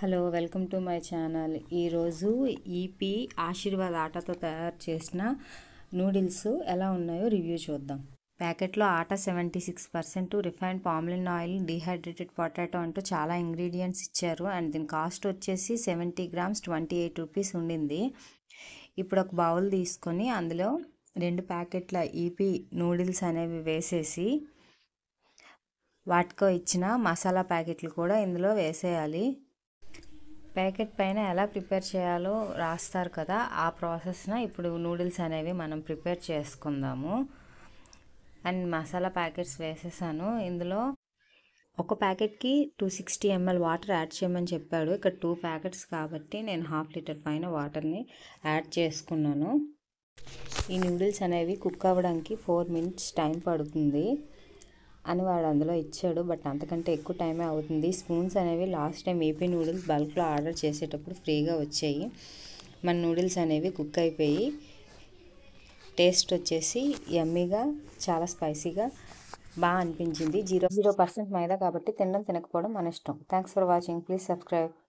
Hello welcome to my channel. ఈరోజు EP Aashirvaad ఆటాతో తయారు చేసిన నూడిల్స్ ఎలా ఉన్నాయో రివ్యూ చూద్దాం. ప్యాకెట్లో ఆటా 76%, రిఫైన్డ్ పామ్లిన్ ఆయిల్, డీహైడ్రేటెడ్ పొటాటో అంటూ చాలా ఇంగ్రీడియంట్స్ ఇచ్చారు. అండ్ దీని కాస్ట్ వచ్చేసి 70 grams 28 rupees ఉండింది. ఇప్పుడు ఒక బౌల్ తీసుకొని అందులో 2 ప్యాకెట్ల ఈపీ నూడిల్స్ అనేవి వేసేసి వాటికో ఇచ్చిన మసాలా ప్యాకెట్లు కూడా ఇందులో వేసేయాలి. ప్యాకెట్ పైన ఎలా ప్రిపేర్ చేయాలో రాస్తారు కదా, ఆ ప్రాసెస్న ఇప్పుడు నూడిల్స్ అనేవి మనం ప్రిపేర్ చేసుకుందాము. అండ్ మసాలా ప్యాకెట్స్ వేసేసాను. ఇందులో ఒక ప్యాకెట్కి 260 ml వాటర్ యాడ్ చేయమని చెప్పాడు. ఇక్కడ 2 ప్యాకెట్స్ కాబట్టి నేను 1/2 liter పైన వాటర్ని యాడ్ చేసుకున్నాను. ఈ నూడిల్స్ అనేవి కుక్ అవ్వడానికి 4 minutes టైం పడుతుంది అని వాడు అందులో ఇచ్చాడు. బట్ అంతకంటే ఎక్కువ టైమే అవుతుంది. స్పూన్స్ అనేవి లాస్ట్ టైం ఏపీ నూడిల్స్ బల్క్లో ఆర్డర్ చేసేటప్పుడు ఫ్రీగా వచ్చాయి. మన నూడిల్స్ అనేవి కుక్ అయిపోయి టేస్ట్ వచ్చేసి యమ్మీగా, చాలా స్పైసీగా బాగా అనిపించింది. 0% మైదా కాబట్టి తినడం తినకపోవడం మన ఇష్టం. Thanks for watching. Please subscribe.